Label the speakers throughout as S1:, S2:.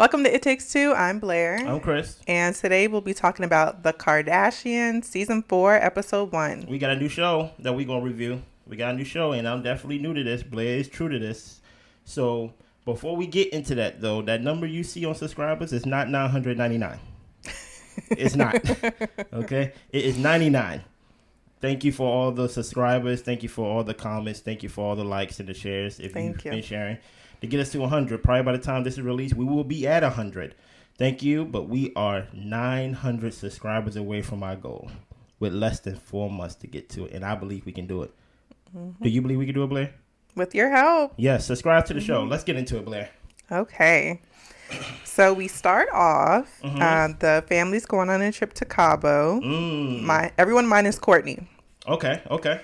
S1: Welcome to It Takes Two. I'm Blair.
S2: I'm Chris.
S1: And today we'll be talking about The Kardashians, Season 4, Episode 1.
S2: We got a new show that we're going to review. We got a new show, and I'm definitely new to this. Blair is true to this. So, before we get into that, though, that number you see on subscribers is not 999. It's not. Okay? It is 99. Thank you for all the subscribers. Thank you for all the comments. Thank you for all the likes and the shares if you've been sharing. To get us to 100, probably by the time this is released, we will be at 100. Thank you, but we are 900 subscribers away from our goal with less than 4 months to get to it, and I believe we can do it. Mm-hmm. Do you believe we can do it, Blair?
S1: With your help.
S2: Yes, subscribe to the show. Let's get into it, Blair.
S1: Okay. So we start off, the family's going on a trip to Cabo. Everyone minus Kourtney.
S2: Okay.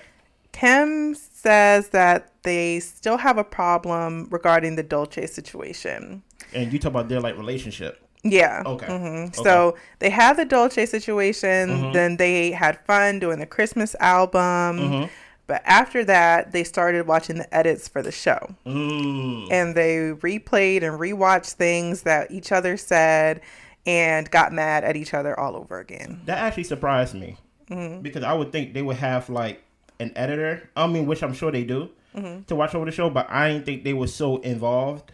S1: Kim says that they still have a problem regarding the Dolce situation.
S2: And you talk about their relationship.
S1: Yeah.
S2: Okay.
S1: Okay. So they had the Dolce situation. Then they had fun doing the Christmas album. But after that, they started watching the edits for the show. And they replayed and rewatched things that each other said and got mad at each other all over again.
S2: That actually surprised me. Because I would think they would have an editor, which I'm sure they do, to watch over the show, but I didn't think they were so involved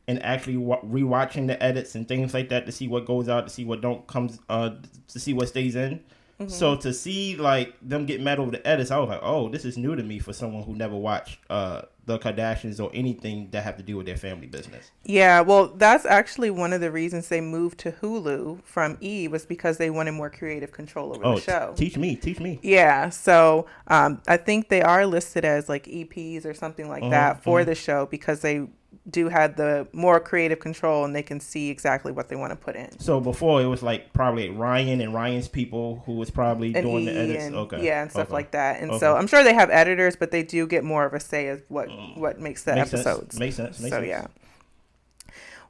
S2: in actually rewatching the edits and things like that to see what goes out, to see what to see what stays in. So to see them get mad over the edits, I was like, oh, this is new to me for someone who never watched the Kardashians or anything that have to do with their family business.
S1: Yeah, well, that's actually one of the reasons they moved to Hulu from E! Was because they wanted more creative control over the show.
S2: Teach me.
S1: Yeah, so I think they are listed as EPs or something like that for the show because they do have the more creative control and they can see exactly what they want to put in.
S2: So before it was probably Ryan and Ryan's people who was probably doing the edits.
S1: And stuff like that. And so I'm sure they have editors, but they do get more of a say as what makes the episodes.
S2: Makes sense.
S1: Yeah.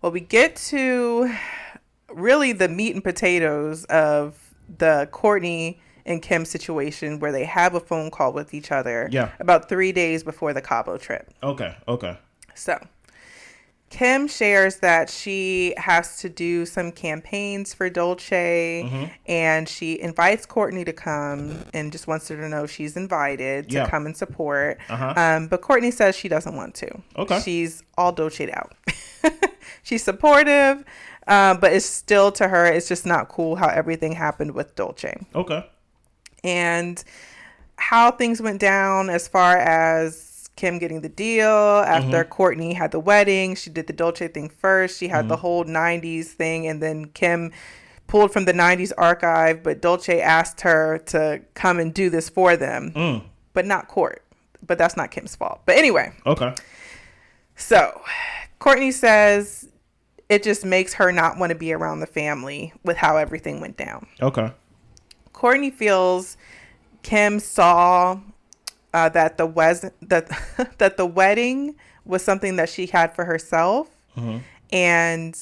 S1: Well, we get to really the meat and potatoes of the Kourtney and Kim situation where they have a phone call with each other about 3 days before the Cabo trip.
S2: Okay.
S1: So Kim shares that she has to do some campaigns for Dolce and she invites Kourtney to come and just wants her to know she's invited to come and support. But Kourtney says she doesn't want to.
S2: Okay.
S1: She's all Dolce'd out. She's supportive, but it's still to her, it's just not cool how everything happened with Dolce.
S2: Okay.
S1: And how things went down as far as Kim getting the deal after Kourtney had the wedding. She did the Dolce thing first. She had the whole 90s thing. And then Kim pulled from the 90s archive. But Dolce asked her to come and do this for them. But not Kourt. But that's not Kim's fault. But anyway.
S2: Okay.
S1: So Kourtney says it just makes her not want to be around the family with how everything went down.
S2: Okay.
S1: Kourtney feels Kim saw that the wedding was something that she had for herself, and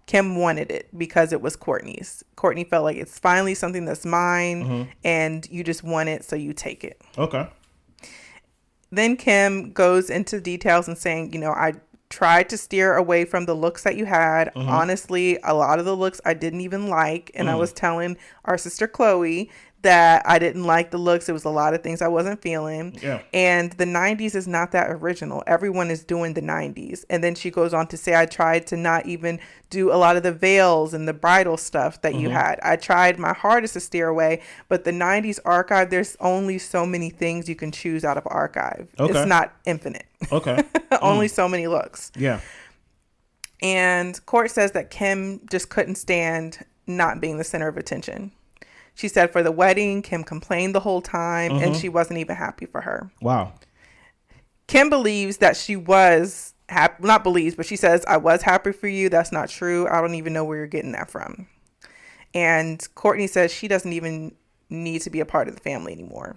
S1: Kim wanted it because it was Kourtney's. Kourtney felt like it's finally something that's mine, and you just want it, so you take it.
S2: Okay.
S1: Then Kim goes into details and saying, I tried to steer away from the looks that you had. Honestly, a lot of the looks I didn't even like, and I was telling our sister Chloe that I didn't like the looks. It was a lot of things I wasn't feeling.
S2: Yeah.
S1: And the 90s is not that original. Everyone is doing the 90s. And then she goes on to say, I tried to not even do a lot of the veils and the bridal stuff that you had. I tried my hardest to steer away, but the 90s archive, there's only so many things you can choose out of archive.
S2: Okay.
S1: It's not infinite.
S2: Okay.
S1: Only so many looks.
S2: Yeah.
S1: And Kourt says that Kim just couldn't stand not being the center of attention. She said for the wedding, Kim complained the whole time and she wasn't even happy for her.
S2: Wow.
S1: Kim believes that she was happy, not believes, but she says, I was happy for you. That's not true. I don't even know where you're getting that from. And Kourtney says she doesn't even need to be a part of the family anymore.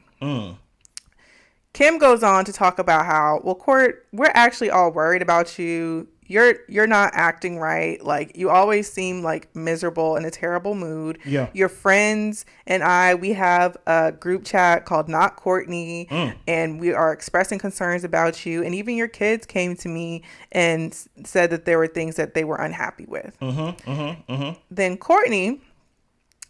S1: Kim goes on to talk about how, well, Kourt, we're actually all worried about you. you're not acting right. Like, you always seem like miserable, in a terrible mood.
S2: Yeah.
S1: Your friends and we have a group chat called Not Kourtney, and we are expressing concerns about you. And even your kids came to me and said that there were things that they were unhappy with. Then Kourtney,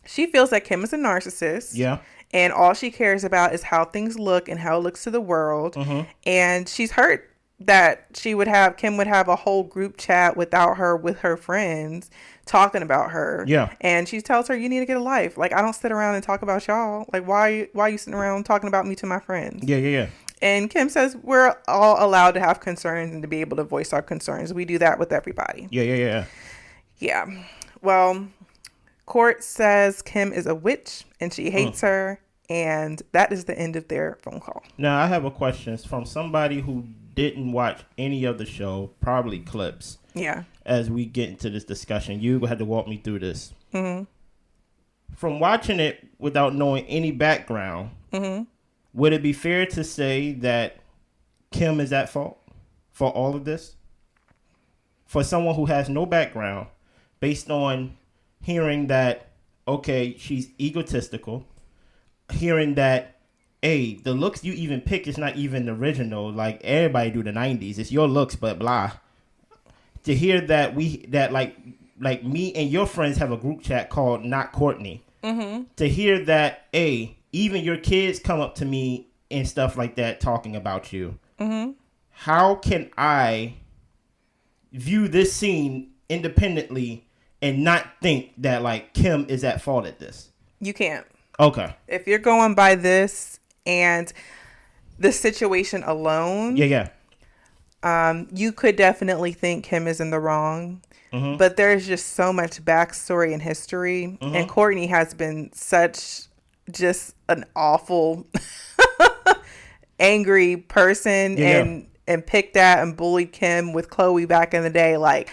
S1: she feels like Kim is a narcissist.
S2: Yeah.
S1: And all she cares about is how things look and how it looks to the world. And she's hurt that Kim would have a whole group chat without her, with her friends, talking about her.
S2: Yeah.
S1: And she tells her, you need to get a life. Like, I don't sit around and talk about y'all. Like, why are you sitting around talking about me to my friends?
S2: Yeah.
S1: And Kim says we're all allowed to have concerns and to be able to voice our concerns. We do that with everybody. Yeah. Well, Court says Kim is a witch and she hates her. And that is the end of their phone call.
S2: Now, I have a question from somebody who didn't watch any of the show, probably clips.
S1: Yeah.
S2: As we get into this discussion, you had to walk me through this. From watching it without knowing any background, would it be fair to say that Kim is at fault for all of this? For someone who has no background, based on hearing that, okay, she's egotistical, hearing that, hey, the looks you even pick is not even original. Like, everybody do the 90s. It's your looks, but blah. To hear that like me and your friends have a group chat called Not Kourtney. To hear that, hey, even your kids come up to me and stuff like that talking about you. How can I view this scene independently and not think that, like, Kim is at fault at this?
S1: You can't.
S2: Okay.
S1: If you're going by this and the situation alone, you could definitely think Kim is in the wrong. But there's just so much backstory and history. And Kourtney has been such just an awful, angry person and picked at and bullied Kim with Khloe back in the day. Like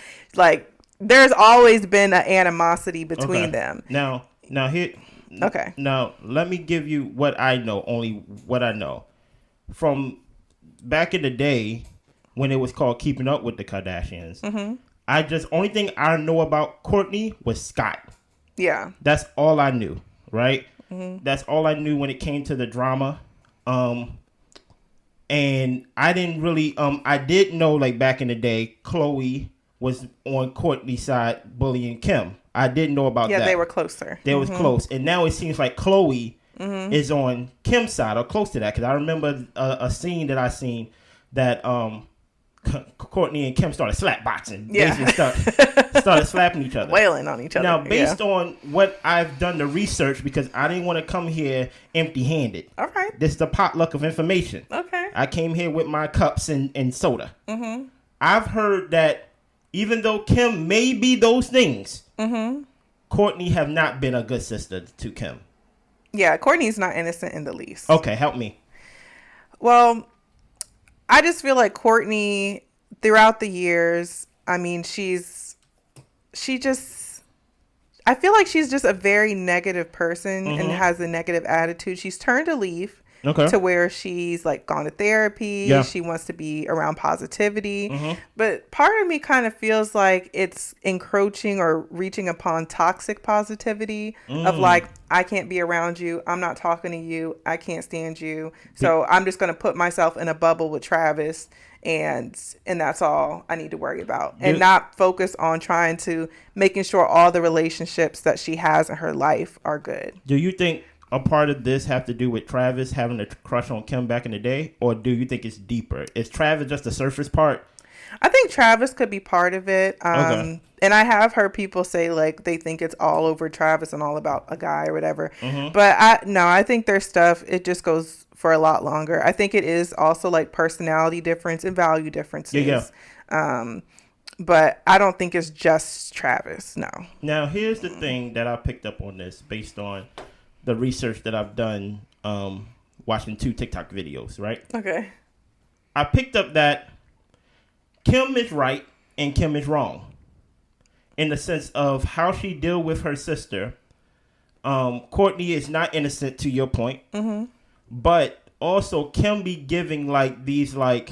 S1: there's always been an animosity between them.
S2: Now here.
S1: Okay.
S2: Now, let me give you what I know, only what I know. From back in the day when it was called Keeping Up with the Kardashians, only thing I know about Kourtney was Scott.
S1: Yeah.
S2: That's all I knew, right? That's all I knew when it came to the drama. And I didn't really, I did know, like, back in the day, Khloe was on Kourtney's side bullying Kim. I didn't know about that.
S1: Yeah, they were closer.
S2: They was close. And now it seems like Khloe is on Kim's side or close to that. Because I remember a scene that I seen that Kourtney and Kim started slap boxing.
S1: Yeah.
S2: Basically started slapping each other.
S1: Wailing on each other.
S2: Now, based on what I've done the research, because I didn't want to come here empty-handed.
S1: All right.
S2: This is the potluck of information.
S1: Okay.
S2: I came here with my cups and soda. I've heard that even though Kim may be those things, Kourtney have not been a good sister to Kim.
S1: Yeah, Kourtney's not innocent in the least.
S2: Okay, help me.
S1: Well, I just feel like Kourtney, throughout the years, I mean, I feel like she's just a very negative person and has a negative attitude. She's turned a leaf.
S2: Okay.
S1: To where she's like gone to therapy.
S2: Yeah.
S1: She wants to be around positivity. But part of me kind of feels like it's encroaching or reaching upon toxic positivity of like, I can't be around you. I'm not talking to you. I can't stand you. So I'm just going to put myself in a bubble with Travis. And that's all I need to worry about. And not focus on trying to making sure all the relationships that she has in her life are good.
S2: Do you think a part of this have to do with Travis having a crush on Kim back in the day? Or do you think it's deeper? Is Travis just the surface part?
S1: I think Travis could be part of it.
S2: Okay.
S1: And I have heard people say like they think it's all over Travis and all about a guy or whatever. But I think their stuff, it just goes for a lot longer. I think it is also like personality difference and value differences. But I don't think it's just Travis. No.
S2: Now, here's the thing that I picked up on this based on the research that I've done watching 2 TikTok videos, right?
S1: Okay.
S2: I picked up that Kim is right and Kim is wrong in the sense of how she deal with her sister. Kourtney is not innocent, to your point. But also Kim be giving like these like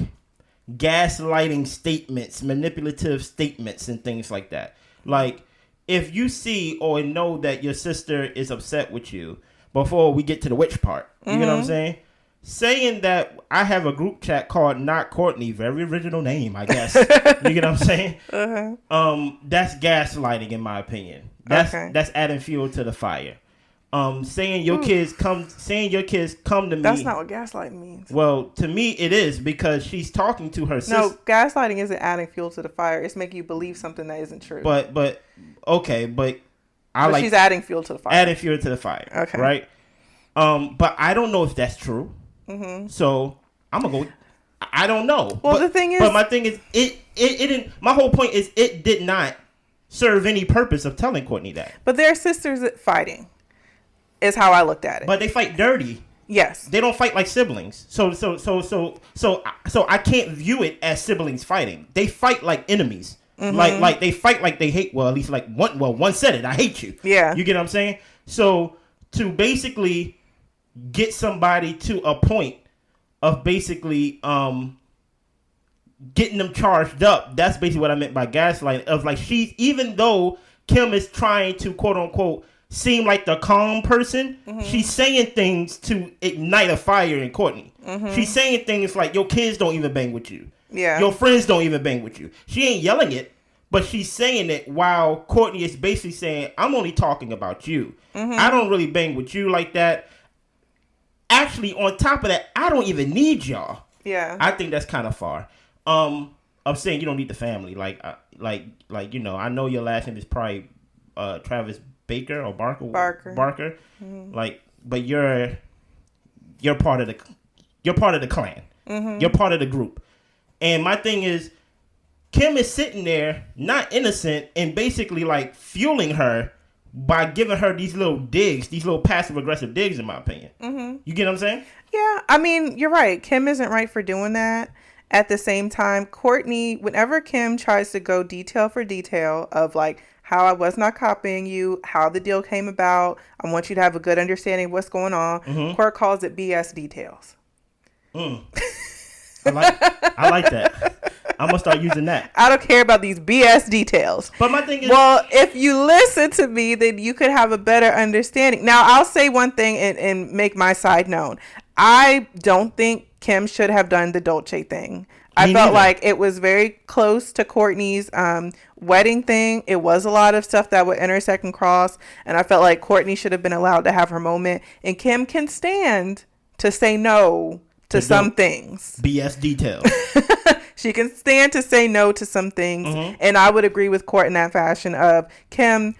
S2: gaslighting statements, manipulative statements, and things like that. Like, if you see or know that your sister is upset with you, before we get to the witch part, you know what I'm saying? Saying that I have a group chat called Not Kourtney, very original name, I guess. You get what I'm saying? That's gaslighting, in my opinion. That's adding fuel to the fire. Saying your kids come to me.
S1: That's not what gaslighting means.
S2: Well, to me it is, because she's talking to her sister.
S1: No, gaslighting isn't adding fuel to the fire. It's making you believe something that isn't true.
S2: But okay, but
S1: she's adding fuel to the fire.
S2: Adding fuel to the fire. Okay. Right. But I don't know if that's true. So I'm gonna go. I don't know.
S1: Well, the thing is,
S2: but my thing is, it didn't. My whole point is, it did not serve any purpose of telling Kourtney that.
S1: But they're sisters fighting, is how I looked at it.
S2: But they fight dirty.
S1: Yes.
S2: They don't fight like siblings. So I can't view it as siblings fighting. They fight like enemies. Like they fight like they hate. Well, at least like one said it. I hate you.
S1: Yeah.
S2: You get what I'm saying? So to basically get somebody to a point of basically getting them charged up, that's basically what I meant by gaslighting. Of like, even though Kim is trying to quote unquote seem like the calm person, she's saying things to ignite a fire in Kourtney. She's saying things like, your kids don't even bang with you.
S1: Yeah.
S2: Your friends don't even bang with you. She ain't yelling it, but she's saying it while Kourtney is basically saying, I'm only talking about you. I don't really bang with you like that. Actually, on top of that, I don't even need y'all.
S1: Yeah.
S2: I think that's kind of far. I'm saying you don't need the family. Like you know, I know your last name is probably Travis Baker or Barker. Like, but you're part of the clan. You're part of the group. And my thing is, Kim is sitting there not innocent and basically like fueling her by giving her these little digs, these little passive aggressive digs, in my opinion. You get what I'm saying?
S1: Yeah, I mean, you're right. Kim isn't right for doing that. At the same time, Kourtney, whenever Kim tries to go detail for detail of like how I was not copying you, how the deal came about, I want you to have a good understanding of what's going on, Court calls it BS details.
S2: I like that. I'm going to start using that.
S1: I don't care about these BS details.
S2: But my thing is...
S1: Well, if you listen to me, then you could have a better understanding. Now, I'll say one thing and make my side known. I don't think Kim should have done the Dolce thing. I felt like it was very close to Kourtney's wedding thing. It was a lot of stuff that would intersect and cross. And I felt like Kourtney should have been allowed to have her moment. And Kim can stand to say no to some things.
S2: BS details.
S1: She can stand to say no to some things. And I would agree with Court in that fashion of, Kim,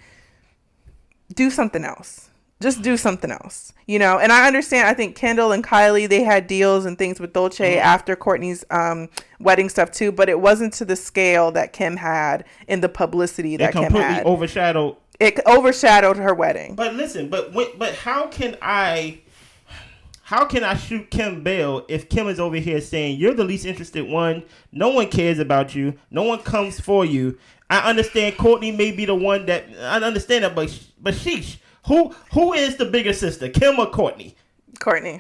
S1: do something else. Just do something else. You know, and I understand, I think Kendall and Kylie, they had deals and things with Dolce after Kourtney's wedding stuff too, but it wasn't to the scale that Kim had in the publicity that Kim had. It overshadowed her wedding.
S2: But listen, but how can I shoot Kim bail if Kim is over here saying you're the least interested one? No one cares about you. No one comes for you. I understand Kourtney may be the one that I understand that, but sheesh, who is the bigger sister, Kim or Kourtney?
S1: Kourtney.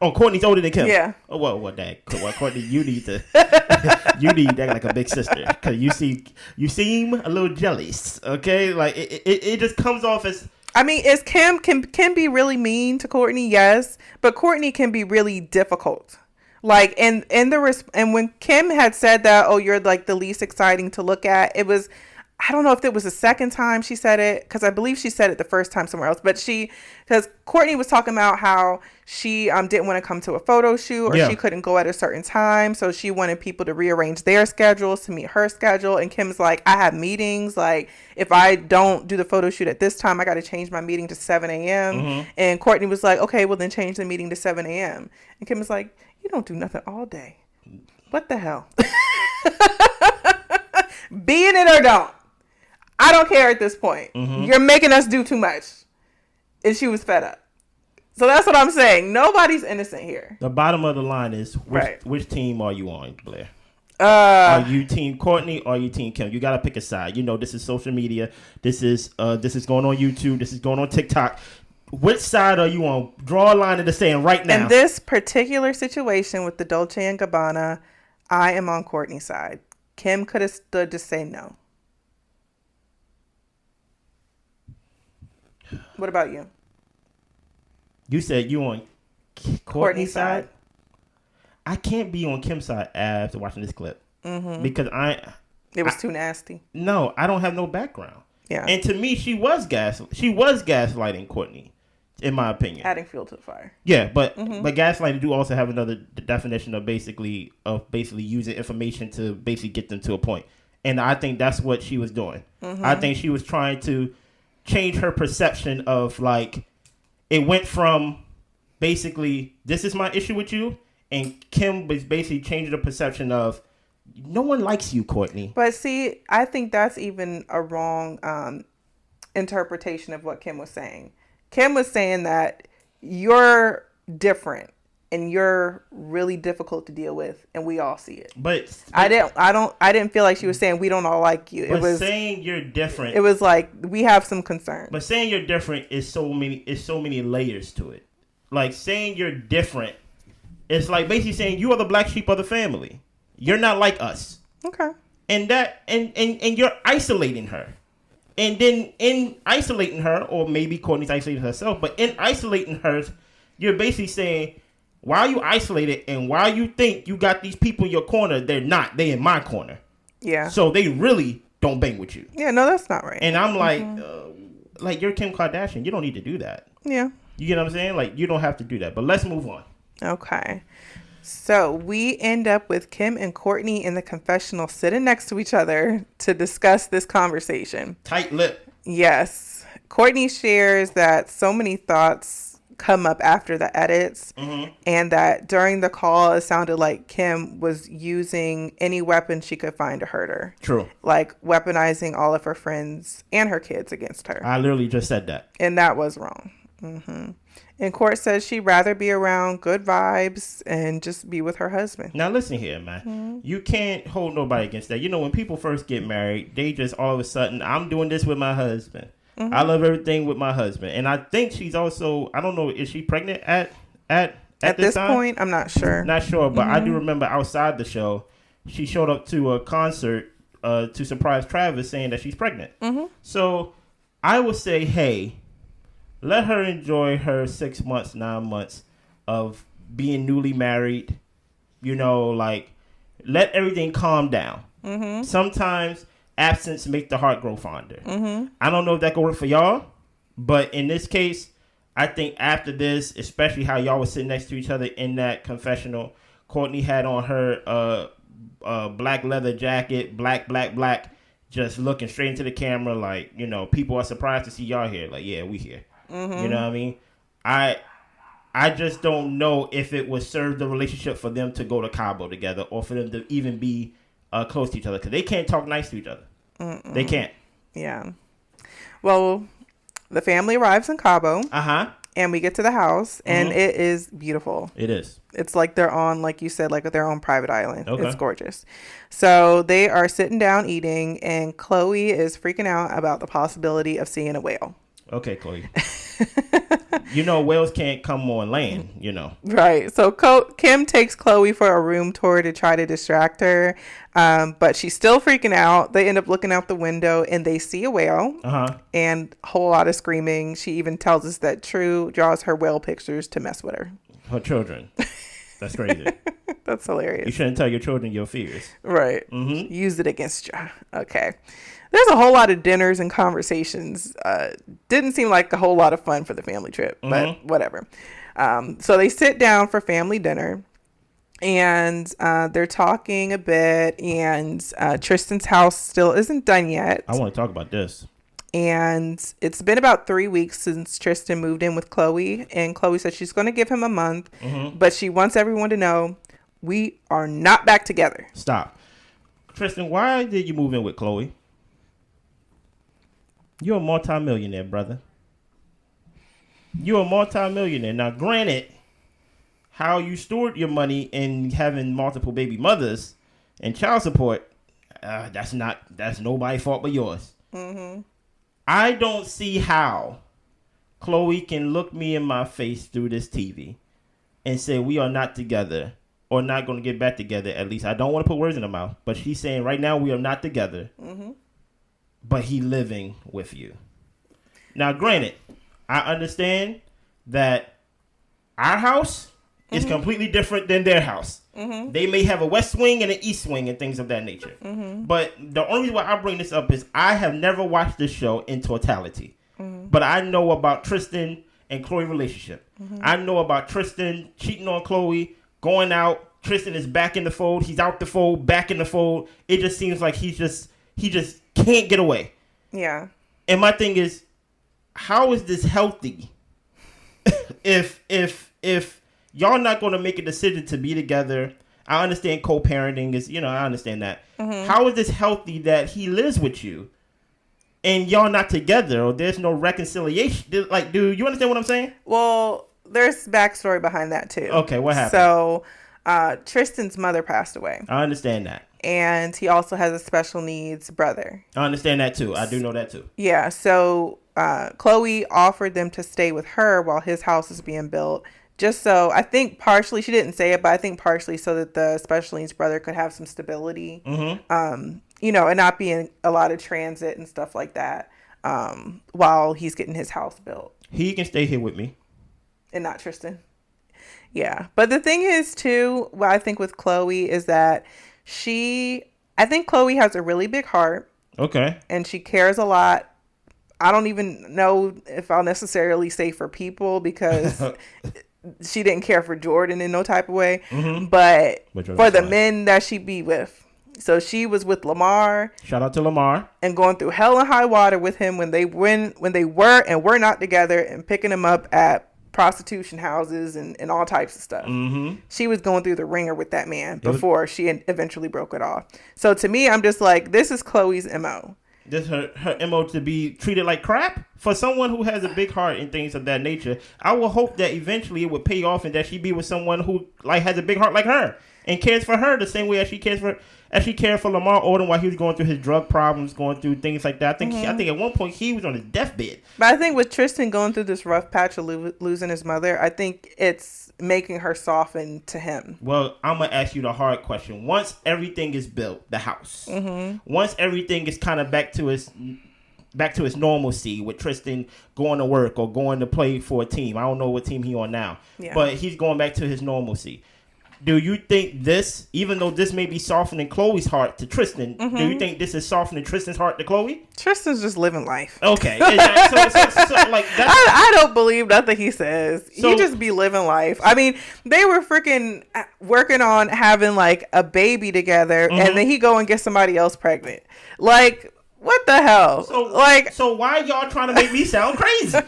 S2: Oh, Kourtney's older than Kim.
S1: Yeah.
S2: Oh well, Kourtney, you need to act like a big sister because you seem a little jealous. Okay, like it just comes off as.
S1: I mean, is Kim can be really mean to Kourtney, yes, but Kourtney can be really difficult. Like, and when Kim had said that, oh, you're like the least exciting to look at, it was, I don't know if it was the second time she said it, because I believe she said it the first time somewhere else, but because Kourtney was talking about how she didn't want to come to a photo shoot, or she couldn't go at a certain time, so she wanted people to rearrange their schedules to meet her schedule, and Kim's like, I have meetings, like, if I don't do the photo shoot at this time, I got to change my meeting to 7 a.m., and Kourtney was like, okay, well then change the meeting to 7 a.m., and Kim was like, you don't do nothing all day. What the hell? Be in it or don't. I don't care at this point. You're making us do too much. And she was fed up. So that's what I'm saying. Nobody's innocent here.
S2: The bottom of the line is, which team are you on, Blair? Are you team Kourtney or are you team Kim? You got to pick a side. You know, this is social media. This is going on YouTube. This is going on TikTok. Which side are you on? Draw a line in the sand right now.
S1: In this particular situation with the Dolce & Gabbana, I am on Kourtney's side. Kim could have stood to say no. What about you?
S2: You said you on Kourtney's side? I can't be on Kim's side after watching this clip. Because
S1: it was too nasty.
S2: No, I don't have no background.
S1: Yeah.
S2: And to me, she was gaslighting Kourtney, in my opinion.
S1: Adding fuel to the fire.
S2: Yeah, but gaslighting do also have another definition of basically using information to basically get them to a point. And I think that's what she was doing. I think she was trying to change her perception of, like, it went from basically, this is my issue with you, and Kim was basically changing the perception of, no one likes you, Kourtney.
S1: But see, I think that's even a wrong interpretation of what Kim was saying. Kim was saying that you're different and you're really difficult to deal with, and we all see it.
S2: But
S1: I didn't feel like she was saying we don't all like you.
S2: It was saying you're different.
S1: It was like we have some concern.
S2: But saying you're different is so many layers to it. Like, saying you're different, it's like basically saying you are the black sheep of the family. You're not like us.
S1: Okay.
S2: And that and you're isolating her. And then in isolating her, or maybe Kourtney's isolating herself, but in isolating her, you're basically saying, while you isolated and while you think you got these people in your corner, they're not. They in my corner.
S1: Yeah.
S2: So they really don't bang with you.
S1: Yeah, no, that's not right.
S2: And I'm like, you're Kim Kardashian. You don't need to do that.
S1: Yeah.
S2: You get what I'm saying? Like, you don't have to do that. But let's move on.
S1: Okay. So we end up with Kim and Kourtney in the confessional sitting next to each other to discuss this conversation.
S2: Tight lip.
S1: Yes. Kourtney shares that so many thoughts come up after the edits, and that during the call, it sounded like Kim was using any weapon she could find to hurt her.
S2: True.
S1: Like weaponizing all of her friends and her kids against her.
S2: I literally just said that.
S1: And that was wrong. And Court says she'd rather be around good vibes and just be with her husband.
S2: Now listen here, man. You can't hold nobody against that. You know, when people first get married, they just all of a sudden, I'm doing this with my husband. I love everything with my husband. And I think she's also, I don't know, is she pregnant at this time?
S1: Point? I'm not sure.
S2: Not sure, but I do remember outside the show, she showed up to a concert to surprise Travis saying that she's pregnant. So I would say, hey, let her enjoy her 6 months, 9 months of being newly married. You know, like, let everything calm down. Sometimes absence make the heart grow fonder. I don't know if that could work for y'all, but in this case, I think after this, especially how y'all were sitting next to each other in that confessional, Kourtney had on her black leather jacket, black, just looking straight into the camera like, you know, people are surprised to see y'all here. Like, yeah, we here. You know what I mean? I just don't know if it would serve the relationship for them to go to Cabo together or for them to even be close to each other, because they can't talk nice to each other. They can't. Yeah.
S1: Well, the family arrives in Cabo.
S2: And
S1: we get to the house, and it is beautiful.
S2: It is.
S1: It's like they're on, like you said, like their own private island. It's gorgeous. So they are sitting down eating, and Chloe is freaking out about the possibility of seeing a whale.
S2: Okay, Chloe. You know, whales can't come on land, you know.
S1: Right. So Kim takes Chloe for a room tour to try to distract her. But she's still freaking out. They end up looking out the window and they see a whale and a whole lot of screaming. She even tells us that True draws her whale pictures to mess with her.
S2: Her children. That's crazy.
S1: That's hilarious.
S2: You shouldn't tell your children your fears.
S1: Right. Use it against you. Okay. There's a whole lot of dinners and conversations. Didn't seem like a whole lot of fun for the family trip, but whatever. So they sit down for family dinner, and they're talking a bit, and Tristan's house still isn't done yet.
S2: I want to talk about this.
S1: And it's been about 3 weeks since Tristan moved in with Chloe, and Chloe said she's going to give him a month, but she wants everyone to know we are not back together.
S2: Stop. Tristan, why did you move in with Chloe? You're a multi-millionaire, brother. You're a multi-millionaire. Now, granted, how you stored your money and having multiple baby mothers and child support, that's nobody's fault but yours. I don't see how Chloe can look me in my face through this TV and say we are not together or not going to get back together. At least I don't want to put words in her mouth, but she's saying right now we are not together, but he living with you. Now, granted, I understand that our house is completely different than their house. They may have a west wing and an east wing and things of that nature. But the only reason why I bring this up is I have never watched this show in totality. But I know about Tristan and Chloe relationship. I know about Tristan cheating on Chloe, going out. Tristan is back in the fold. He's out the fold, back in the fold. It just seems like he just can't get away.
S1: Yeah.
S2: And my thing is, how is this healthy? if y'all not going to make a decision to be together, I understand co-parenting is, I understand that. How is this healthy that he lives with you and y'all not together, or there's no reconciliation? Like, dude, you understand what I'm saying?
S1: Well, there's backstory behind that too.
S2: Okay, what happened?
S1: So, Tristan's mother passed away.
S2: I understand that.
S1: And he also has a special needs brother.
S2: I understand that too. I do know that too.
S1: Yeah, so Chloe offered them to stay with her while his house is being built. Just so, I think partially, she didn't say it, but I think partially so that the special needs brother could have some stability, and not be in a lot of transit and stuff like that while he's getting his house built.
S2: He can stay here with me.
S1: And not Tristan. Yeah. But the thing is, too, what I think with Chloe is that I think Chloe has a really big heart.
S2: Okay. And
S1: she cares a lot. I don't even know if I'll necessarily say for people, because she didn't care for Jordan in no type of way. But for the men that she be with. So she was with Lamar.
S2: Shout out to Lamar.
S1: And going through hell and high water with him when they were and were not together, and picking him up at prostitution houses and all types of stuff. She was going through the ringer with that man before she eventually broke it off. So to me, I'm just like, this is Chloe's MO.
S2: This her MO to be treated like crap? For someone who has a big heart and things of that nature, I will hope that eventually it would pay off and that she be with someone who has a big heart like her and cares for her the same way as she cared for Lamar Odom while he was going through his drug problems, going through things like that. I think at one point he was on his deathbed.
S1: But I think with Tristan going through this rough patch of losing his mother, I think it's making her soften to him.
S2: Well, I'm going to ask you the hard question. Once everything is built, the house, once everything is kind of back to its normalcy, with Tristan going to work or going to play for a team. I don't know what team he on now, but he's going back to his normalcy. Do you think this, even though this may be softening Chloe's heart to Tristan, do you think this is softening Tristan's heart to Chloe?
S1: Tristan's just living life.
S2: Okay. So, like that's,
S1: I don't believe nothing he says. He just be living life. I mean, they were freaking working on having like a baby together, and then he go and get somebody else pregnant. Like, what the hell?
S2: So why y'all trying to make me sound crazy?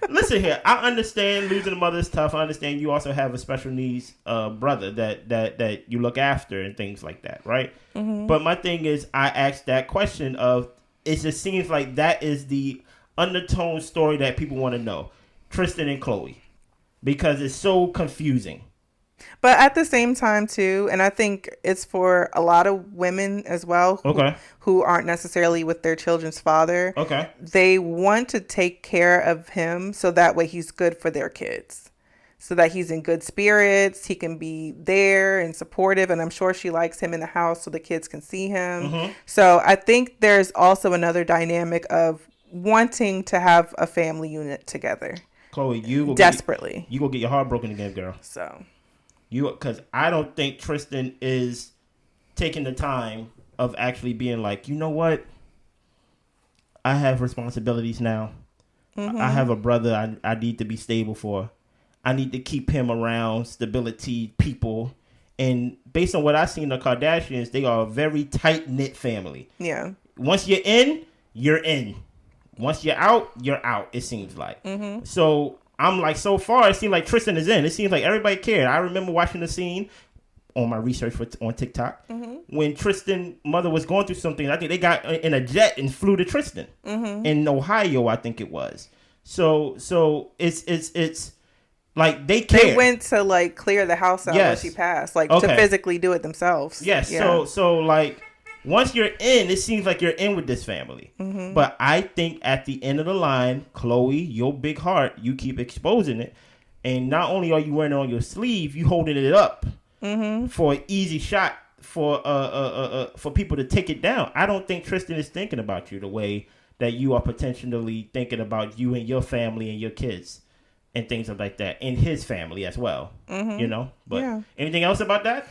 S2: Listen here, I understand losing a mother is tough. I understand you also have a special needs brother that you look after and things like that, right? But my thing is, I asked that question of, it just seems like that is the undertone story that people want to know. Tristan and Chloe. Because it's so confusing.
S1: But at the same time, too, and I think it's for a lot of women as well who aren't necessarily with their children's father.
S2: Okay.
S1: They want to take care of him so that way he's good for their kids. So that he's in good spirits. He can be there and supportive. And I'm sure she likes him in the house so the kids can see him. So I think there's also another dynamic of wanting to have a family unit together.
S2: Chloe, you will
S1: desperately.
S2: You go get your heart broken again, girl.
S1: So...
S2: Because I don't think Tristan is taking the time of actually being like, you know what? I have responsibilities now. I have a brother I need to be stable for. I need to keep him around stability people. And based on what I've seen, the Kardashians, they are a very tight-knit family.
S1: Yeah.
S2: Once you're in, you're in. Once you're out, it seems like. So... I'm like, so far, it seems like Tristan is in. It seems like everybody cared. I remember watching the scene on my research on TikTok when Tristan's mother was going through something. I think they got in a jet and flew to Tristan in Ohio, I think it was. So it's like they care.
S1: They went to like clear the house out when she passed, like to physically do it themselves.
S2: Yes. Yeah. So like. Once you're in, it seems like you're in with this family. But I think at the end of the line, Chloe, your big heart, you keep exposing it. And not only are you wearing it on your sleeve, you holding it up. for an easy shot for people to take it down. I don't think Tristan is thinking about you the way that you are potentially thinking about you and your family and your kids and things like that, and his family as well. But anything else about that?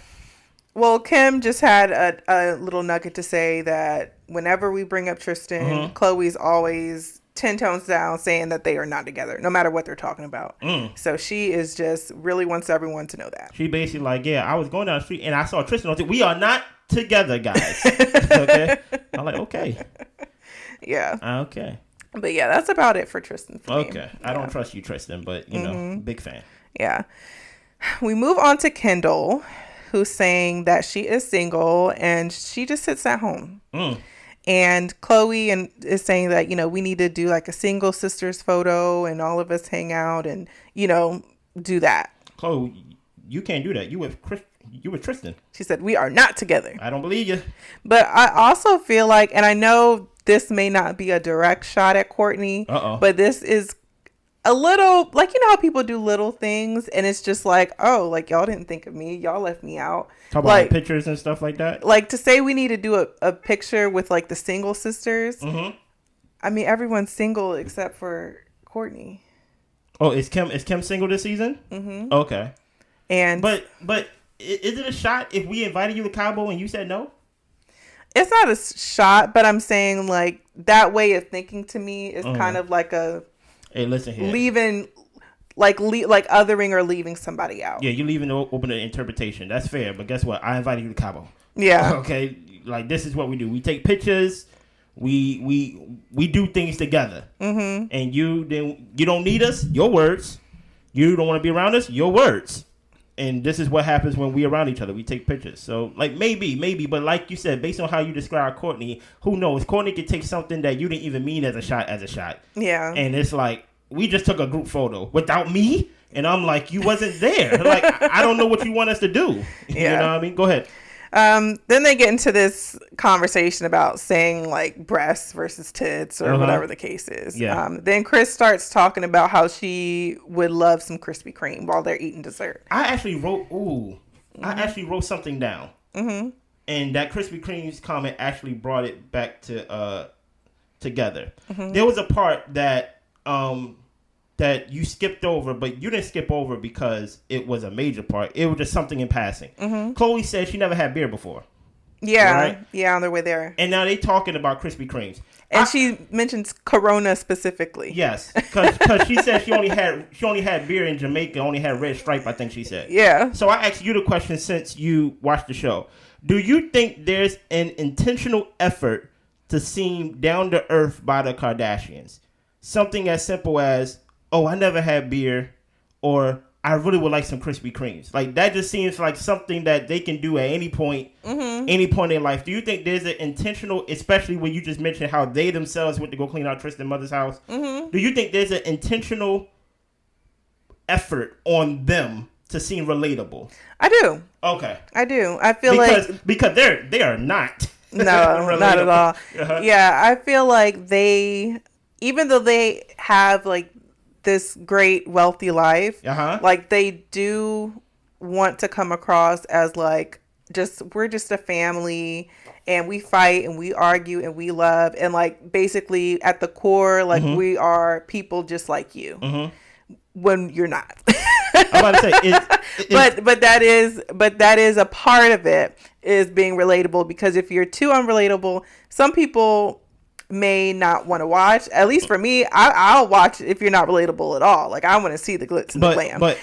S1: Well, Kim just had a little nugget to say that whenever we bring up Tristan, Khloe's always 10 tones down saying that they are not together, no matter what they're talking about. So she is just really wants everyone to know that.
S2: She basically like, I was going down the street and I saw Tristan on TV. We are not together, guys. Okay. I'm like, okay.
S1: Yeah.
S2: Okay.
S1: But yeah, that's about it for Tristan.
S2: Okay. I don't trust you, Tristan, but you know, big fan.
S1: Yeah. We move on to Kendall, who's saying that she is single and she just sits at home. And Khloe is saying that, we need to do like a single sisters photo and all of us hang out and, do that.
S2: Khloe, you can't do that. You with Tristan.
S1: She said, we are not together.
S2: I don't believe you.
S1: But I also feel like, and I know this may not be a direct shot at Kourtney, but this is a little, like, how people do little things and it's just like, oh, like, y'all didn't think of me. Y'all left me out.
S2: Talk about like pictures and stuff like that.
S1: Like, to say we need to do a picture with, like, the single sisters. I mean, everyone's single except for Kourtney.
S2: Oh, is Kim single this season? Okay.
S1: And
S2: But is it a shot if we invited you to Cabo and you said no?
S1: It's not a shot, but I'm saying, like, that way of thinking to me is kind of like a...
S2: Hey, listen here.
S1: Leaving, like othering or leaving somebody out.
S2: Yeah, you're leaving open to interpretation. That's fair, but guess what? I invited you to Cabo.
S1: Yeah.
S2: Okay, like this is what we do. We take pictures. We do things together. And you don't need us. Your words. You don't want to be around us. Your words. And this is what happens when we around each other. We take pictures. So, like, maybe, but like you said, based on how you describe Kourtney, who knows? Kourtney could take something that you didn't even mean as a shot.
S1: Yeah.
S2: And it's like, we just took a group photo without me. And I'm like, you wasn't there. Like, I don't know what you want us to do.
S1: Yeah.
S2: You know what I mean? Go ahead.
S1: Then they get into this conversation about saying like breasts versus tits or whatever the case is.
S2: Yeah.
S1: Then Chris starts talking about how she would love some Krispy Kreme while they're eating dessert.
S2: I actually wrote something down. And that Krispy Kreme's comment actually brought it back to together. There was a part that that you skipped over, but you didn't skip over because it was a major part. It was just something in passing. Khloe said she never had beer before.
S1: Yeah,
S2: right?
S1: Yeah, on their way there.
S2: And now they talking about Krispy Kremes.
S1: And she mentions Corona specifically.
S2: Yes, because she said she only had beer in Jamaica, only had Red Stripe, I think she said.
S1: Yeah.
S2: So I asked you the question since you watched the show. Do you think there's an intentional effort to seem down to earth by the Kardashians? Something as simple as, oh, I never had beer, or I really would like some Krispy Kremes. Like, that just seems like something that they can do at any point in their life. Do you think there's an intentional, especially when you just mentioned how they themselves went to go clean out Tristan's mother's house, do you think there's an intentional effort on them to seem relatable?
S1: I do.
S2: Okay.
S1: I do. I feel
S2: because they are not.
S1: No, not at all. Yeah, I feel like even though they have like this great wealthy life, like they do want to come across as like we're just a family and we fight and we argue and we love and like basically at the core like we are people just like you when you're not.
S2: I'm about to say
S1: but that is a part of it is being relatable, because if you're too unrelatable, some people may not want to watch. At least for me, I'll watch if you're not relatable at all. Like, I want to see the glitz and the glam.
S2: But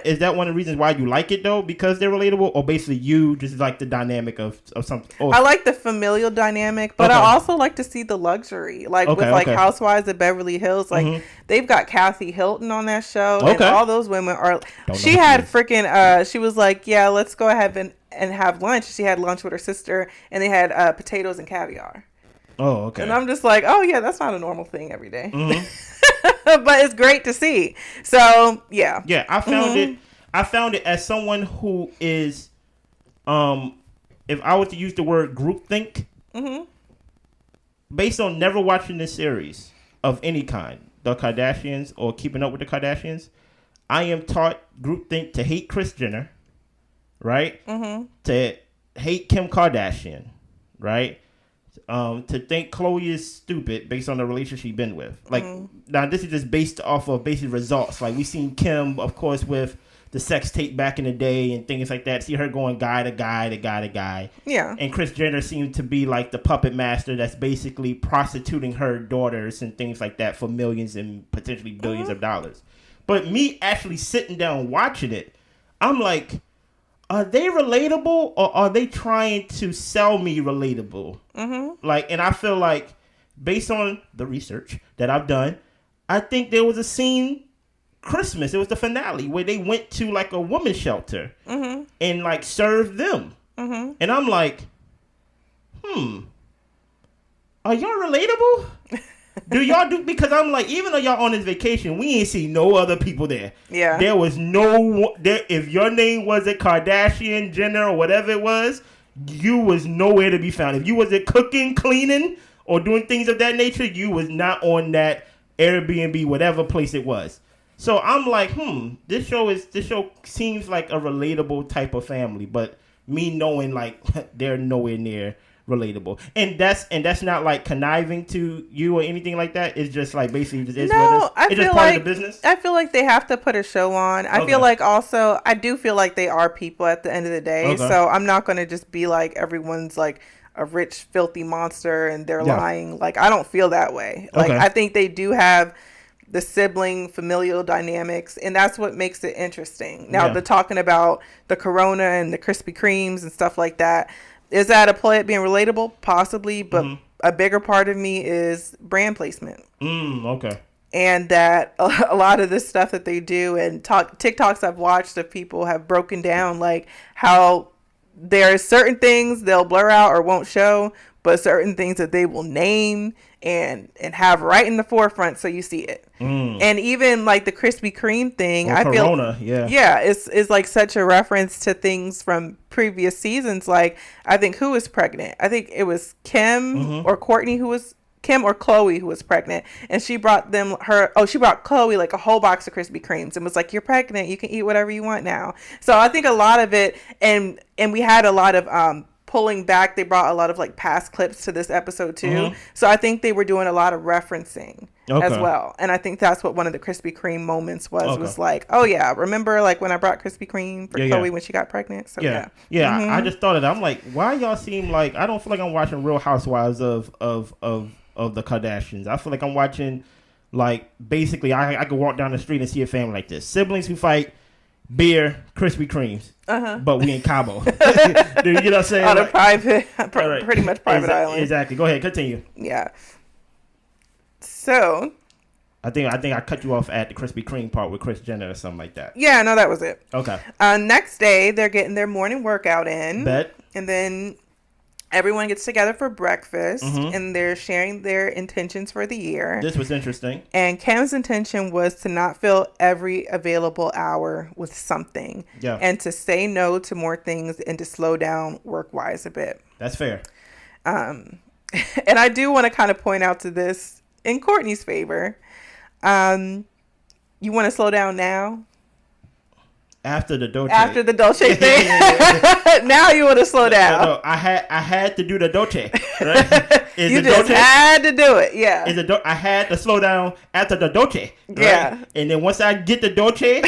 S2: is that one of the reasons why you like it though? Because they're relatable, or basically you just like the dynamic of something? Oh.
S1: I like the familial dynamic, but I also like to see the luxury, like with Housewives of Beverly Hills. Like they've got Kathy Hilton on that show, and all those women are. She had freaking. She was like, yeah, let's go ahead and have lunch. She had lunch with her sister, and they had potatoes and caviar.
S2: Oh, okay.
S1: And I'm just like, oh, yeah, that's not a normal thing every day. But it's great to see. So, yeah.
S2: Yeah, I found it as someone who is, if I were to use the word groupthink, based on never watching this series of any kind, the Kardashians or Keeping Up with the Kardashians, I am taught groupthink to hate Kris Jenner right? Mm-hmm. To hate Kim Kardashian, right? To think Chloe is stupid based on the relationship she's been with. Like, now this is just based off of basic results. Like, we seen Kim, of course, with the sex tape back in the day and things like that. See her going guy to guy to guy to guy.
S1: Yeah.
S2: And Kris Jenner seemed to be like the puppet master that's basically prostituting her daughters and things like that for millions and potentially billions of dollars. But me actually sitting down watching it, I'm like, are they relatable or are they trying to sell me relatable? Mm-hmm. Like, and I feel like based on the research that I've done, I think there was a scene Christmas, it was the finale where they went to like a women's shelter and like served them. Mm-hmm. And I'm like, are y'all relatable? Do y'all do, because I'm like, even though y'all on this vacation, we ain't see no other people there.
S1: Yeah.
S2: There was no, there, if your name wasn't Kardashian, Jenner, or whatever it was, you was nowhere to be found. If you wasn't cooking, cleaning, or doing things of that nature, you was not on that Airbnb, whatever place it was. So I'm like, this show seems like a relatable type of family, but me knowing like they're nowhere near relatable, and that's not like conniving to you or anything like that. It's just like basically just it's just part of the business.
S1: I feel like they have to put a show on. I feel like also I do feel like they are people at the end of the day. Okay. So I'm not going to just be like everyone's like a rich filthy monster and they're lying. Like I don't feel that way. Like I think they do have the sibling familial dynamics, and that's what makes it interesting. Now, the talking about the Corona and the Krispy Kremes and stuff like that, is that a play at being relatable? Possibly, but a bigger part of me is brand placement.
S2: Okay.
S1: And that a lot of this stuff that they do and TikToks I've watched of people have broken down like how there are certain things they'll blur out or won't show, but certain things that they will name and have right in the forefront so you see it. And even like the Krispy Kreme thing, I
S2: Corona,
S1: feel it's like such a reference to things from previous seasons. Like I think who was pregnant? I think it was Kim or Kourtney Kim or Chloe who was pregnant, and she brought Chloe like a whole box of Krispy Kremes and was like, you're pregnant, you can eat whatever you want now. So I think a lot of it, and we had a lot of pulling back. They brought a lot of like past clips to this episode too. So I think they were doing a lot of referencing as well. And I think that's what one of the Krispy Kreme moments was like, oh yeah, remember like when I brought Krispy Kreme for Chloe when she got pregnant? So
S2: I just thought of that. I'm like, why y'all seem like, I don't feel like I'm watching Real Housewives of the Kardashians. I feel like I'm watching like basically I could walk down the street and see a family like this. Siblings who fight, beer, Krispy Kremes. But we in Cabo. You know what I'm saying?
S1: On a private, pretty much private island.
S2: Exactly. Go ahead, continue.
S1: Yeah. So.
S2: I think I cut you off at the Krispy Kreme part with Kris Jenner or something like that.
S1: Yeah, no, that was it.
S2: Okay.
S1: Next day, they're getting their morning workout in.
S2: Bet.
S1: And then everyone gets together for breakfast, and they're sharing their intentions for the year.
S2: This was interesting.
S1: And Kim's intention was to not fill every available hour with something. Yeah. And to say no to more things and to slow down work-wise a bit.
S2: That's fair.
S1: And I do want to kind of point out to this in Kourtney's favor. You want to slow down now?
S2: After the Dolce
S1: thing. Now you want to slow down.
S2: No, I had to do the Dolce. Right?
S1: You just had to do it. Yeah.
S2: I had to slow down after the Dolce. Right?
S1: Yeah.
S2: And then once I get the Dolce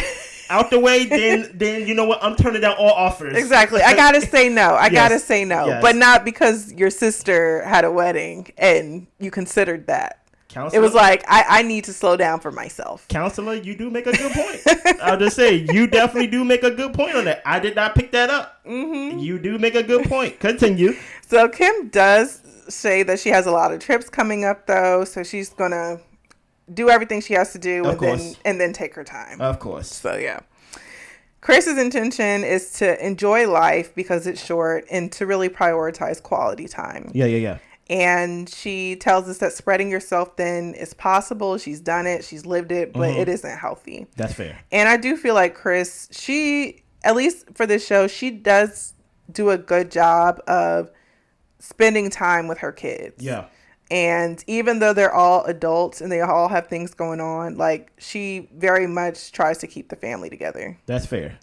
S2: out the way, then you know what? I'm turning down all offers.
S1: Exactly. I gotta say no. Gotta say no. Yes. But not because your sister had a wedding and you considered that. Counselor? It was like, I need to slow down for myself.
S2: Counselor, you do make a good point. I'll just say, you definitely do make a good point on that. I did not pick that up. You do make a good point. Continue.
S1: So Kim does say that she has a lot of trips coming up, though. So she's going to do everything she has to do and then take her time.
S2: Of course.
S1: So, yeah. Kris's intention is to enjoy life because it's short and to really prioritize quality time.
S2: Yeah.
S1: And she tells us that spreading yourself thin is possible. She's done it. She's lived it, but it isn't healthy.
S2: That's fair.
S1: And I do feel like Kris, she, at least for this show, she does do a good job of spending time with her kids.
S2: Yeah.
S1: And even though they're all adults and they all have things going on, like she very much tries to keep the family together.
S2: That's fair.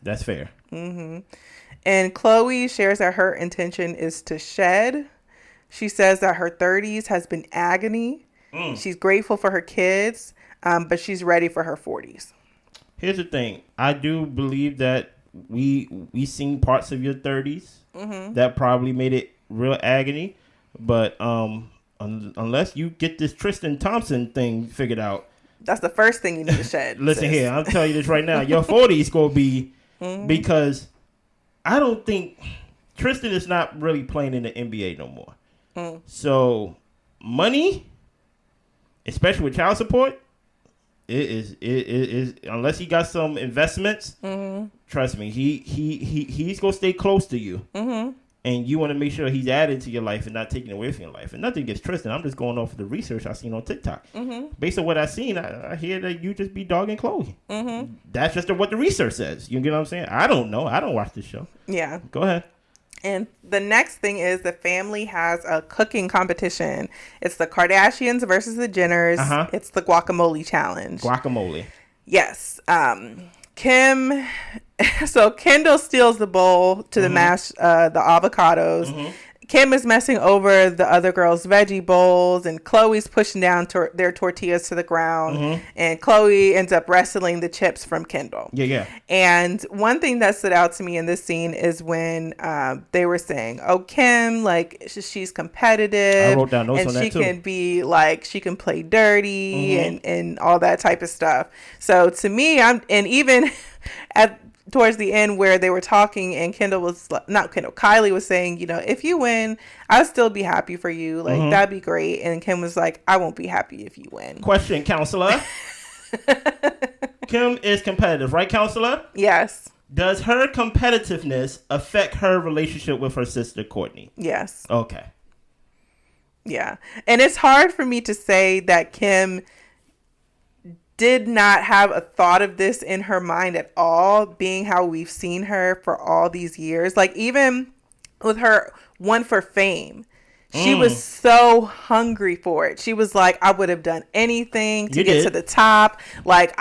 S1: And Khloe shares that her intention is to shed. She says that her 30s has been agony. She's grateful for her kids, but she's ready for her 40s.
S2: Here's the thing. I do believe that we seen parts of your 30s that probably made it real agony. But unless you get this Tristan Thompson thing figured out.
S1: That's the first thing you need to shed.
S2: Listen here. I'm telling you this right now. Your 40s going to be because I don't think Tristan is not really playing in the NBA no more. So money, especially with child support, it is unless he got some investments. Trust me, he's gonna stay close to you, and you want to make sure he's added to your life and not taking away from your life. And nothing against Tristan. I'm just going off of the research I seen on TikTok. Based on what I seen, I hear that you just be dogging Khloe. That's just what the research says. You get what I'm saying? I don't know. I don't watch this show.
S1: Yeah.
S2: Go ahead.
S1: And the next thing is the family has a cooking competition. It's the Kardashians versus the Jenners. It's the guacamole challenge.
S2: Guacamole.
S1: Yes. Kim. So Kendall steals the bowl to the mash, the avocados. Kim is messing over the other girls' veggie bowls, and Khloe's pushing down their tortillas to the ground. And Khloe ends up wrestling the chips from Kendall.
S2: Yeah.
S1: And one thing that stood out to me in this scene is when they were saying, "Oh, Kim, like she's competitive,
S2: I wrote down notes
S1: and
S2: on that
S1: she
S2: too.
S1: can be like she can play dirty and all that type of stuff." So to me, even at towards the end where they were talking and Kylie was saying, if you win, I'll still be happy for you. Like, that'd be great. And Kim was like, I won't be happy if you win.
S2: Question, counselor. Kim is competitive, right, counselor?
S1: Yes.
S2: Does her competitiveness affect her relationship with her sister, Kourtney?
S1: Yes.
S2: Okay.
S1: Yeah. And it's hard for me to say that Kim did not have a thought of this in her mind at all, being how we've seen her for all these years. Like, even with her one for fame, she was so hungry for it. She was like, I would have done anything to get to the top. Like,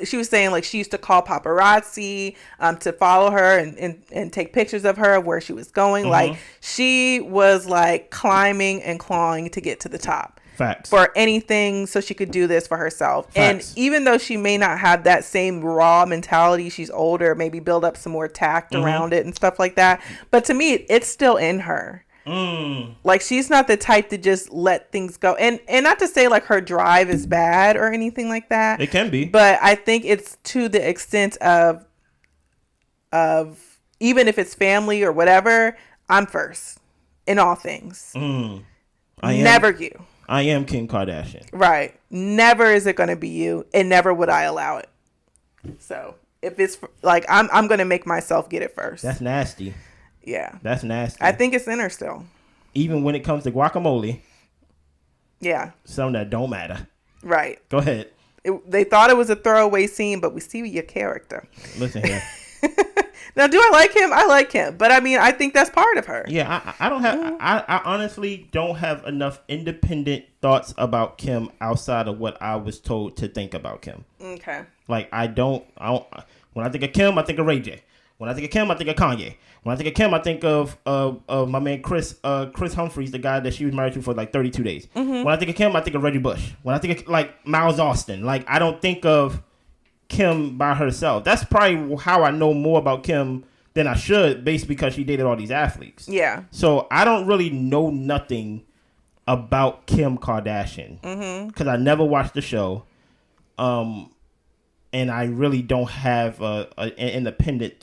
S1: she was saying, like, she used to call paparazzi to follow her and take pictures of her where she was going. Like, she was like climbing and clawing to get to the top.
S2: Facts.
S1: For anything so she could do this for herself.
S2: Facts.
S1: And even though she may not have that same raw mentality, she's older, maybe build up some more tact around it and stuff like that. But to me, it's still in her. Like, she's not the type to just let things go. And not to say like her drive is bad or anything like that.
S2: It can be. But
S1: I think it's to the extent of even if it's family or whatever, I'm first in all things. Never you.
S2: I am Kim Kardashian.
S1: Right. Never is it going to be you, and never would I allow it. So if it's like, I'm going to make myself get it first.
S2: That's nasty.
S1: Yeah.
S2: That's nasty.
S1: I think it's in her still.
S2: Even when it comes to guacamole.
S1: Yeah.
S2: Something that don't matter.
S1: Right.
S2: Go ahead.
S1: They thought it was a throwaway scene, but we see your character.
S2: Listen here.
S1: Now, do I like him? I like him. But I mean, I think that's part of her.
S2: Yeah, I don't have, I honestly don't have enough independent thoughts about Kim outside of what I was told to think about Kim.
S1: Okay.
S2: Like, I don't, when I think of Kim, I think of Ray J. When I think of Kim, I think of Kanye. When I think of Kim, I think of my man Chris Humphries, the guy that she was married to for like 32 days. When I think of Kim, I think of Reggie Bush. When I think of like Miles Austin, like, I don't think of Kim by herself. That's probably how I know more about Kim than I should, based because she dated all these athletes.
S1: Yeah.
S2: So I don't really know nothing about Kim Kardashian because I never watched the show, and I really don't have an independent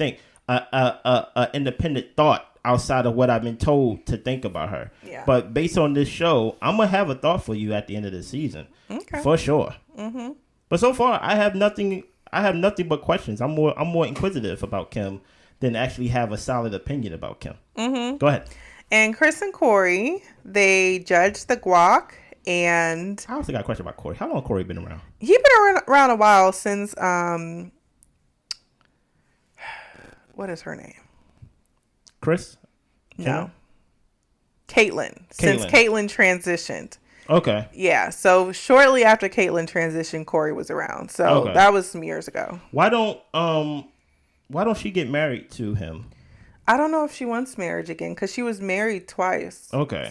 S2: independent thought outside of what I've been told to think about her.
S1: Yeah.
S2: But based on this show, I'm gonna have a thought for you at the end of the season, for sure. But so far, I have nothing but questions. I'm more inquisitive about Kim than actually have a solid opinion about Kim. Go ahead.
S1: And Chris and Corey, they judged the guac, and
S2: I also got a question about Corey. How long Corey been around?
S1: He been around a while since what is her name?
S2: Chris?
S1: No. Caitlyn. Since Caitlyn transitioned.
S2: Okay.
S1: Yeah. So shortly after Caitlyn transitioned, Corey was around. So that was some years ago.
S2: Why don't she get married to him?
S1: I don't know if she wants marriage again because she was married twice.
S2: Okay.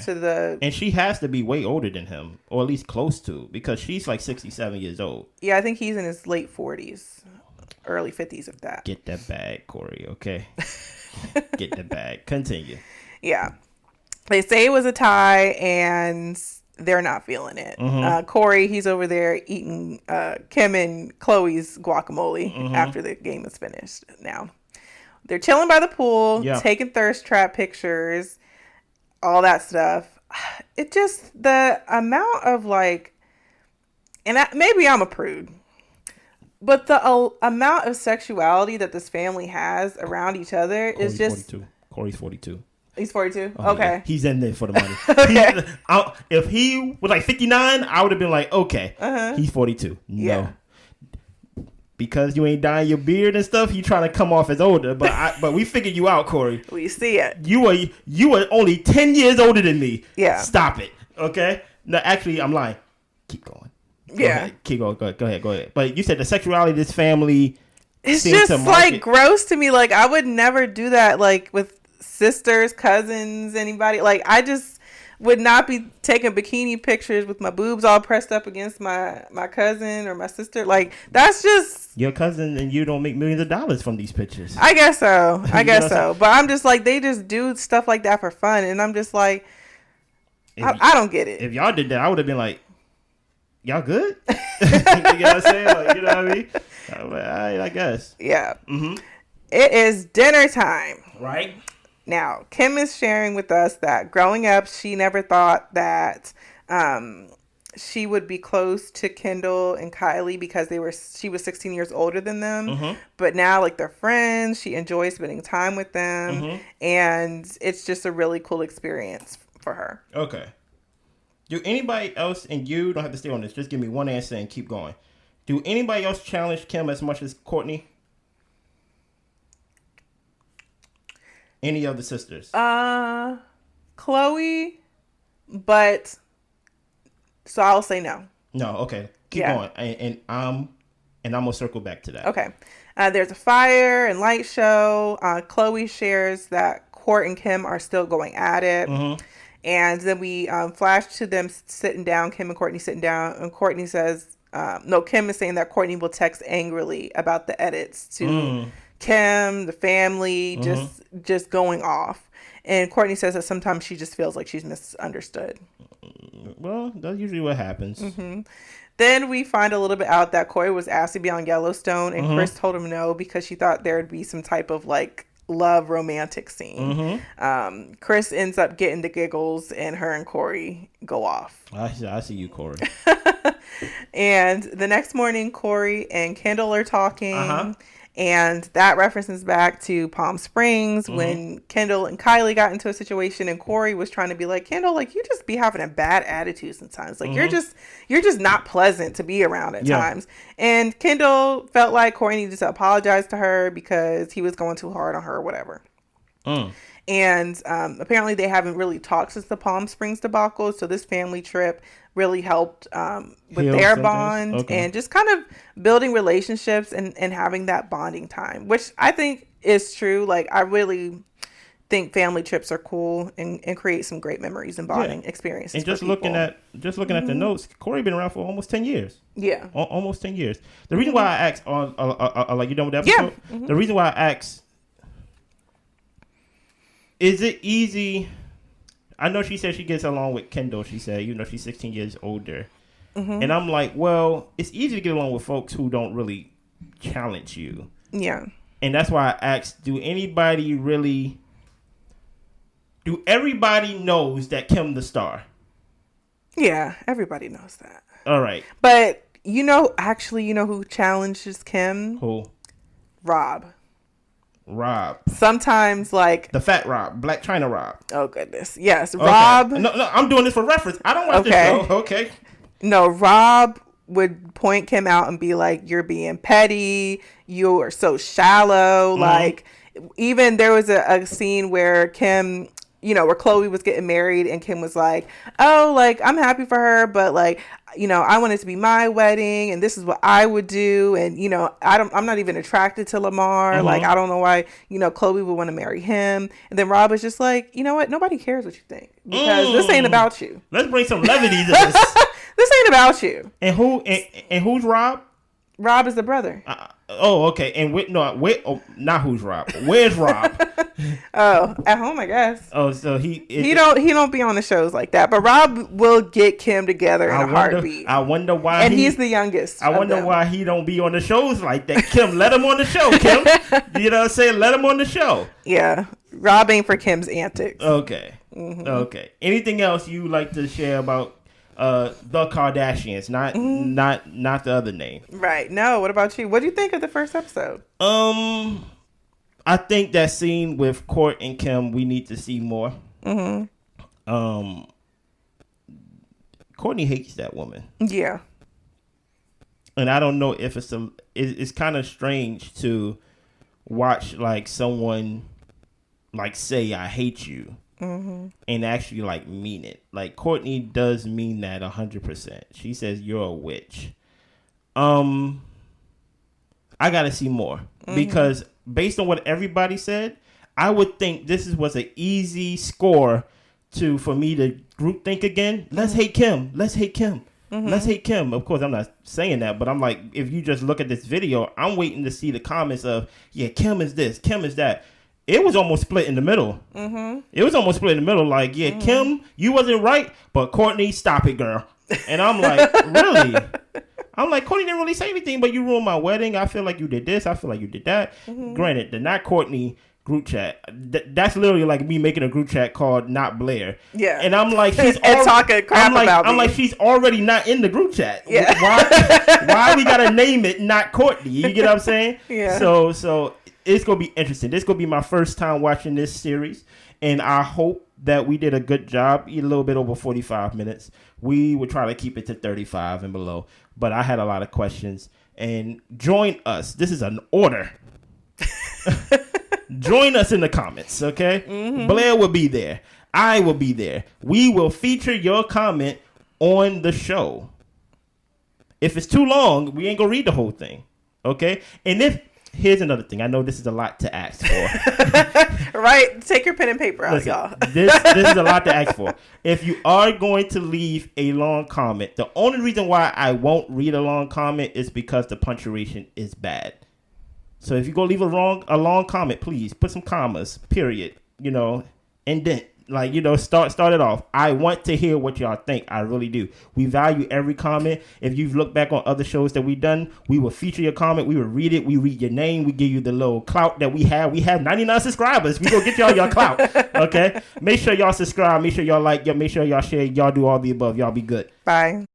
S1: And
S2: she has to be way older than him, or at least close to, because she's like 67 years old.
S1: Yeah, I think he's in his late 40s, early 50s, if that.
S2: Get that bag, Corey. Okay. Get the bag. Continue.
S1: Yeah. They say it was a tie, and they're not feeling it. Corey, he's over there eating Kim and Chloe's guacamole after the game is finished now. They're chilling by the pool, taking thirst trap pictures, all that stuff. It just, the amount of like, and maybe I'm a prude, but the amount of sexuality that this family has around each other is just...
S2: 42. Corey's 42.
S1: He's 42?
S2: Oh,
S1: okay.
S2: Yeah. He's in there for the money.
S1: Okay.
S2: If he was like 59, I would have been like, okay, he's 42. No.
S1: Yeah.
S2: Because you ain't dyeing your beard and stuff, you trying to come off as older. But we figured you out, Corey.
S1: We see it.
S2: You were only 10 years older than me.
S1: Yeah.
S2: Stop it. Okay? No, actually, I'm lying. Keep going. Go ahead. Keep going. Go ahead. But you said the sexuality of this family.
S1: It's just like gross to me. Like, I would never do that, like, with sisters, cousins, anybody. Like, I just would not be taking bikini pictures with my boobs all pressed up against my cousin or my sister. Like, that's just...
S2: Your cousin and you don't make millions of dollars from these pictures.
S1: I guess so. But I'm just like, they just do stuff like that for fun. And I'm just like, I don't get it.
S2: If y'all did that, I would have been like, y'all good? You know what I'm saying? Like, you know what I mean? I guess.
S1: Yeah. It is dinner time.
S2: Right.
S1: Now, Kim is sharing with us that growing up, she never thought that she would be close to Kendall and Kylie because she was 16 years older than them. But now, like, they're friends. She enjoys spending time with them. And it's just a really cool experience for her.
S2: Okay. Do anybody else, and you don't have to stay on this, just give me one answer and keep going. Do anybody else challenge Kim as much as Kourtney? Any of the sisters?
S1: Chloe, but so I'll say no.
S2: No, okay. Keep going. And I'm gonna circle back to that.
S1: Okay. There's a fire and light show. Chloe shares that Kourt and Kim are still going at it. And then we flash to them sitting down, Kim and Kourtney sitting down, and Kourtney says, Kim is saying that Kourtney will text angrily about the edits to Kim, the family, just going off. And Kourtney says that sometimes she just feels like she's misunderstood.
S2: Well, that's usually what happens.
S1: Then we find a little bit out that Corey was asked to be on Yellowstone, and Chris told him no because she thought there would be some type of like love romantic scene. Chris ends up getting the giggles, and her and Corey go off.
S2: I see you, Corey.
S1: And the next morning, Corey and Kendall are talking. And that references back to Palm Springs when Kendall and Kylie got into a situation, and Corey was trying to be like, Kendall, like, you just be having a bad attitude sometimes. Like, you're just not pleasant to be around at times. And Kendall felt like Corey needed to apologize to her because he was going too hard on her or whatever. And apparently they haven't really talked since the Palm Springs debacle. So this family trip really helped with their bond and just kind of building relationships and having that bonding time, which I think is true. Like, I really think family trips are cool and create some great memories and bonding experiences.
S2: And just looking at the notes, Corey been around for almost 10 years.
S1: Yeah.
S2: Almost 10 years. The reason why I asked like, you done with the episode? The reason why I asked, is it easy? I know she said she gets along with Kendall. She said, even though she's 16 years older. And I'm like, well, it's easy to get along with folks who don't really challenge you. Yeah. And that's why I asked, do everybody knows that Kim the star? Yeah, everybody knows that. All right. But you know who challenges Kim? Who? Rob. Sometimes, like, the fat Rob, Black China Rob. Oh goodness, yes, okay. Rob. No, I'm doing this for reference. I don't watch this show. Okay. No, Rob would point Kim out and be like, "You're being petty. You are so shallow." Like, even there was a scene where Kim,
S1: where Chloe was getting married and Kim was like, oh, like, I'm happy for her, but like, I want it to be my wedding and this is what I would do. And, I'm not even attracted to Lamar. Like, I don't know why, Chloe would want to marry him. And then Rob was just like, you know what? Nobody cares what you think because this ain't about you.
S2: Let's bring some levity to this.
S1: This ain't about you.
S2: And who's Rob?
S1: Rob is the brother.
S2: Okay. And not who's Rob. Where's Rob?
S1: At home, I guess.
S2: So he
S1: don't be on the shows like that. But Rob will get Kim together in a heartbeat.
S2: I wonder why.
S1: And he's the youngest.
S2: I wonder why he don't be on the shows like that. Kim, let him on the show. Kim, you know what I'm saying? Let him on the show.
S1: Yeah, Rob ain't for Kim's antics.
S2: Okay. Okay. Anything else you like to share about the Kardashians, not the other name?
S1: Right. No. What about you? What do you think of the first episode?
S2: I think that scene with Kourt and Kim, we need to see more. Kourtney hates that woman. Yeah. And I don't know if it's kind of strange to watch like someone like say I hate you. And actually like mean it. Like Kourtney does mean that 100%. She says you're a witch. I gotta see more because based on what everybody said, I would think this was an easy score for me to group think again. Let's hate Kim. Let's hate Kim. Let's hate Kim. Of course, I'm not saying that, but I'm like, if you just look at this video, I'm waiting to see the comments of, yeah, Kim is this, Kim is that. It was almost split in the middle. It was almost split in the middle. Like, yeah, Kim, you wasn't right, but Kourtney, stop it, girl. And I'm like, really? I'm like, Kourtney didn't really say anything, but you ruined my wedding. I feel like you did this. I feel like you did that. Granted, the Not Kourtney group chat, that's literally like me making a group chat called Not Blair. Yeah. And I'm like, she's
S1: talking crap about me.
S2: I'm like, she's already not in the group chat. Yeah. Why we got to name it Not Kourtney? You get what I'm saying? Yeah. So it's going to be interesting. This is going to be my first time watching this series, and I hope that we did a good job, a little bit over 45 minutes. We would try to keep it to 35 and below, but I had a lot of questions. And join us. This is an order. Join us in the comments, okay? Blair will be there. I will be there. We will feature your comment on the show. If it's too long, we ain't going to read the whole thing, okay? And here's another thing. I know this is a lot to ask for.
S1: Right? Take your pen and paper out, y'all.
S2: This is a lot to ask for. If you are going to leave a long comment, the only reason why I won't read a long comment is because the punctuation is bad. So if you go leave a long comment, please put some commas, period, indent. Like, start it off. I want to hear what y'all think. I really do. We value every comment. If you've looked back on other shows that we've done, we will feature your comment. We will read it. We read your name. We give you the little clout that we have. We have 99 subscribers. We go get y'all your clout. Okay? Make sure y'all subscribe. Make sure y'all like. Make sure y'all share. Y'all do all the above. Y'all be good.
S1: Bye.